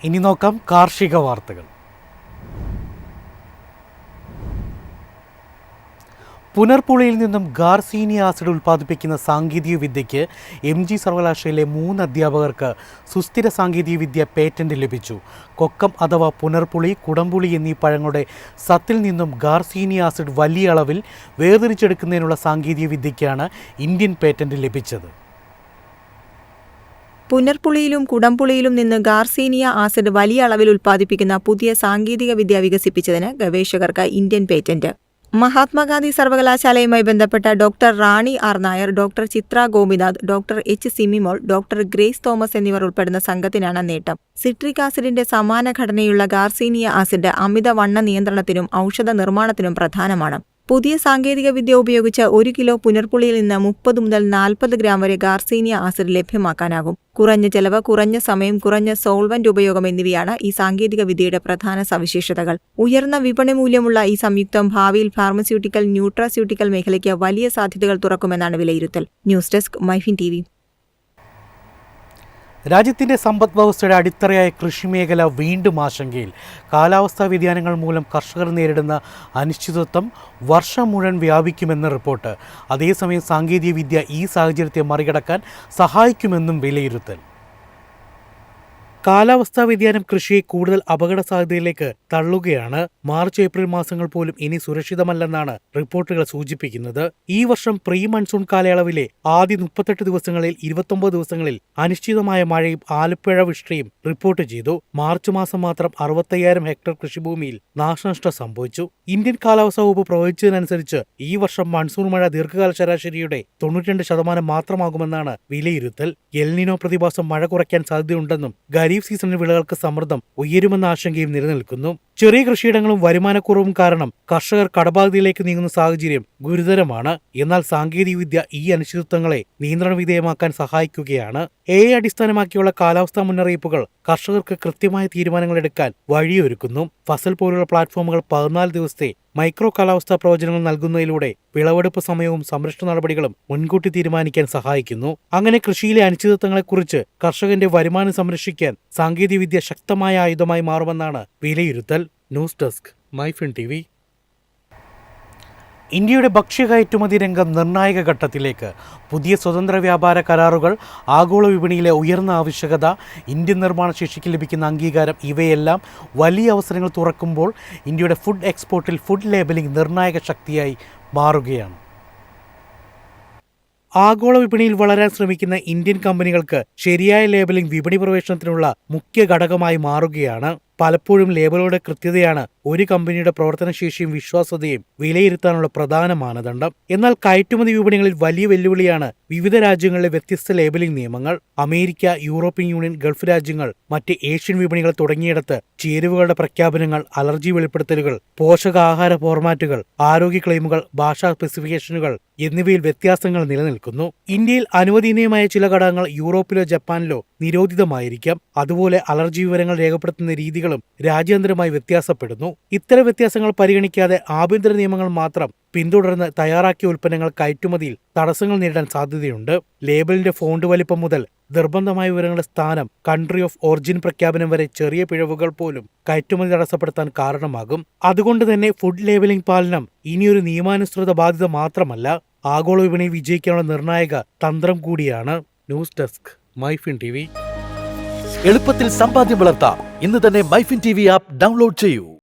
ഇനി നോക്കാം കാർഷിക വാർത്തകൾ. പുനർപുളിയിൽ നിന്നും ഗാർസീനിയ ആസിഡ് ഉൽപ്പാദിപ്പിക്കുന്ന സാങ്കേതിക വിദ്യയ്ക്ക് MG സർവകലാശാലയിലെ 3 അധ്യാപകർക്ക് സുസ്ഥിര സാങ്കേതിക വിദ്യ പേറ്റന്റ് ലഭിച്ചു. കൊക്കം അഥവാ പുനർപുളി, കുടംപുളി എന്നീ പഴങ്ങളുടെ സത്തിൽ നിന്നും ഗാർസീനിയ ആസിഡ് വലിയ അളവിൽ വേർതിരിച്ചെടുക്കുന്നതിനുള്ള സാങ്കേതിക വിദ്യയ്ക്കാണ് ഇന്ത്യൻ പേറ്റന്റ് ലഭിച്ചത്. പുനർപുളിയിലും കുടംപുളിയിലും നിന്ന് ഗാർസീനിയ ആസിഡ് വലിയ അളവിൽ ഉൽപ്പാദിപ്പിക്കുന്ന പുതിയ സാങ്കേതിക വിദ്യ വികസിപ്പിച്ചതിന് ഗവേഷകർക്ക് ഇന്ത്യൻ പേറ്റന്റ്. മഹാത്മാഗാന്ധി സർവകലാശാലയുമായി ബന്ധപ്പെട്ട doctor Rani R Nair, doctor Chitra Gopinath, doctor H. Simimol, doctor Grace Thomas എന്നിവർ ഉൾപ്പെടുന്ന സംഘത്തിനാണ് നേട്ടം. സിട്രിക് ആസിഡിന്റെ സമാന ഘടനയുള്ള ഗാർസീനിയ ആസിഡ് അമിതവണ്ണ നിയന്ത്രണത്തിനും ഔഷധ നിർമ്മാണത്തിനും പ്രധാനമാണ്. പുതിയ സാങ്കേതിക വിദ്യ ഉപയോഗിച്ച് 1 കിലോ പുനർപുളിയിൽ നിന്ന് 30 മുതൽ 40 ഗ്രാം വരെ ഗാർസീനിയ ആസിഡ് ലഭ്യമാക്കാനാകും. കുറഞ്ഞ ചെലവ്, കുറഞ്ഞ സമയം, കുറഞ്ഞ സോൾവന്റ് ഉപയോഗം എന്നിവയാണ് ഈ സാങ്കേതിക വിദ്യയുടെ പ്രധാന സവിശേഷതകൾ. ഉയർന്ന വിപണി മൂല്യമുള്ള ഈ സംയുക്തം ഭാവിയിൽ ഫാർമസ്യൂട്ടിക്കൽ, ന്യൂട്രാസ്യൂട്ടിക്കൽ മേഖലയ്ക്ക് വലിയ സാധ്യതകൾ തുറക്കുമെന്നാണ് വിലയിരുത്തൽ. News desk, MyFin TV. രാജ്യത്തിൻ്റെ സമ്പദ് വ്യവസ്ഥയുടെ അടിത്തറയായ കൃഷിമേഖല വീണ്ടും ആശങ്കയിൽ. കാലാവസ്ഥാ വ്യതിയാനങ്ങൾ മൂലം കർഷകർ നേരിടുന്ന അനിശ്ചിതത്വം വർഷം മുഴുവൻ വ്യാപിക്കുമെന്ന് റിപ്പോർട്ട്. അതേസമയം സാങ്കേതിക വിദ്യ ഈ സാഹചര്യത്തെ മറികടക്കാൻ സഹായിക്കുമെന്നും വിലയിരുത്തൽ. കാലാവസ്ഥാ വ്യതിയാനം കൃഷിയെ കൂടുതൽ അപകട സാധ്യതയിലേക്ക് തള്ളുകയാണ്. മാർച്ച്, ഏപ്രിൽ മാസങ്ങൾ പോലും ഇനി സുരക്ഷിതമല്ലെന്നാണ് റിപ്പോർട്ടുകൾ സൂചിപ്പിക്കുന്നത്. ഈ വർഷം പ്രീ മൺസൂൺ കാലയളവിലെ ആദ്യ 38 ദിവസങ്ങളിൽ 29 ദിവസങ്ങളിൽ അനിശ്ചിതമായ മഴയും ആലപ്പുഴ വൃഷ്ടിയും റിപ്പോർട്ട് ചെയ്തു. മാർച്ച് മാസം മാത്രം 65,000 ഹെക്ടർ കൃഷിഭൂമിയിൽ നാശനഷ്ടം സംഭവിച്ചു. ഇന്ത്യൻ കാലാവസ്ഥാ വകുപ്പ് പ്രവചിച്ചതിനനുസരിച്ച് ഈ വർഷം മൺസൂൺ മഴ ദീർഘകാല ശരാശരിയുടെ 92% മാത്രമാകുമെന്നാണ് വിലയിരുത്തൽ. എൽനിനോ പ്രതിഭാസം മഴ കുറയ്ക്കാൻ സാധ്യതയുണ്ടെന്നും ഖരീഫ് സീസണിൽ വിളകൾക്ക് സമ്മർദ്ദം ഉയരുമെന്ന ആശങ്കയും നിലനിൽക്കുന്നു. ചെറിയ കൃഷിയിടങ്ങളും വരുമാനക്കുറവും കാരണം കർഷകർ കടബാധ്യതയിലേക്ക് നീങ്ങുന്ന സാഹചര്യം ഗുരുതരമാണ്. എന്നാൽ സാങ്കേതികവിദ്യ ഈ അനിശ്ചിതത്വങ്ങളെ നിയന്ത്രണ വിധേയമാക്കാൻ സഹായിക്കുകയാണ്. AI അടിസ്ഥാനമാക്കിയുള്ള കാലാവസ്ഥാ മുന്നറിയിപ്പുകൾ കർഷകർക്ക് കൃത്യമായ തീരുമാനങ്ങൾ എടുക്കാൻ വഴിയൊരുക്കുന്നു. ഫസൽ പോലുള്ള പ്ലാറ്റ്ഫോമുകൾ 14 ദിവസത്തെ മൈക്രോ കാലാവസ്ഥാ പ്രവചനങ്ങൾ നൽകുന്നതിലൂടെ വിളവെടുപ്പ് സമയവും സംരക്ഷണ നടപടികളും മുൻകൂട്ടി തീരുമാനിക്കാൻ സഹായിക്കുന്നു. അങ്ങനെ കൃഷിയിലെ അനിശ്ചിതത്വങ്ങളെക്കുറിച്ച് കർഷകന്റെ വരുമാനം സംരക്ഷിക്കാൻ സാങ്കേതികവിദ്യ ശക്തമായ ആയുധമായി മാറുമെന്നാണ് വിലയിരുത്തൽ. News desk, MyFin TV. ഇന്ത്യയുടെ ഭക്ഷ്യ കയറ്റുമതി രംഗം നിർണായക ഘട്ടത്തിലേക്ക്. പുതിയ സ്വതന്ത്ര വ്യാപാര കരാറുകൾ, ആഗോള വിപണിയിലെ ഉയർന്ന ആവശ്യകത, ഇന്ത്യൻ നിർമ്മാണ ശേഷിക്ക് ലഭിക്കുന്ന അംഗീകാരം, ഇവയെല്ലാം വലിയ അവസരങ്ങൾ തുറക്കുമ്പോൾ ഇന്ത്യയുടെ ഫുഡ് എക്സ്പോർട്ടിൽ ഫുഡ് ലേബലിംഗ് നിർണായക ശക്തിയായി മാറുകയാണ്. ആഗോള വിപണിയിൽ വളരാൻ ശ്രമിക്കുന്ന ഇന്ത്യൻ കമ്പനികൾക്ക് ശരിയായ ലേബലിംഗ് വിപണി പ്രവേശനത്തിനുള്ള മുഖ്യ ഘടകമായി മാറുകയാണ്. പലപ്പോഴും ലേബലുകളുടെ കൃത്യതയാണ് ഒരു കമ്പനിയുടെ പ്രവർത്തനശേഷിയും വിശ്വാസ്യതയും വിലയിരുത്താനുള്ള പ്രധാന മാനദണ്ഡം. എന്നാൽ കയറ്റുമതി വിപണികളിൽ വലിയ വെല്ലുവിളിയാണ് വിവിധ രാജ്യങ്ങളിലെ വ്യത്യസ്ത ലേബലിംഗ് നിയമങ്ങൾ. അമേരിക്ക, യൂറോപ്യൻ യൂണിയൻ, ഗൾഫ് രാജ്യങ്ങൾ, മറ്റ് ഏഷ്യൻ വിപണികൾ തുടങ്ങിയിടത്ത് ചേരുവകളുടെ പ്രഖ്യാപനങ്ങൾ, അലർജി വെളിപ്പെടുത്തലുകൾ, പോഷകാഹാര ഫോർമാറ്റുകൾ, ആരോഗ്യ ക്ലെയിമുകൾ, ഭാഷാ സ്പെസിഫിക്കേഷനുകൾ എന്നിവയിൽ വ്യത്യാസങ്ങൾ നിലനിൽക്കുന്നു. ഇന്ത്യയിൽ അനുവദനീയമായ ചില ഘടകങ്ങൾ യൂറോപ്പിലോ ജപ്പാനിലോ നിരോധിതമായിരിക്കാം. അതുപോലെ അലർജി വിവരങ്ങൾ രേഖപ്പെടുത്തുന്ന രീതികളും രാജ്യാന്തരമായി വ്യത്യാസപ്പെടുന്നു. ഇത്തരം വ്യത്യാസങ്ങൾ പരിഗണിക്കാതെ ആഭ്യന്തര നിയമങ്ങൾ മാത്രം പിന്തുടർന്ന് തയ്യാറാക്കിയ ഉൽപ്പന്നങ്ങൾ കയറ്റുമതിയിൽ തടസ്സങ്ങൾ നേരിടാൻ സാധ്യതയുണ്ട്. ലേബലിന്റെ ഫോണ്ട് വലിപ്പം മുതൽ നിർബന്ധമായ വിവരങ്ങളുടെ സ്ഥാനം, കൺട്രി ഓഫ് ഒറിജിൻ പ്രഖ്യാപനം വരെ ചെറിയ പിഴവുകൾ പോലും കയറ്റുമതി തടസ്സപ്പെടുത്താൻ കാരണമാകും. അതുകൊണ്ട് തന്നെ ഫുഡ് ലേബലിംഗ് പാലനം ഇനിയൊരു നിയമാനുസൃത ബാധ്യത മാത്രമല്ല, ആഗോള വിപണിയിൽ വിജയിക്കാനുള്ള നിർണായക തന്ത്രം കൂടിയാണ്. News desk, MyFin TV. എളുപ്പത്തിൽ സമ്പാദ്യം വളർത്താം. ഇന്ന് തന്നെ മൈഫിൻ TV ആപ്പ് ഡൗൺലോഡ് ചെയ്യൂ.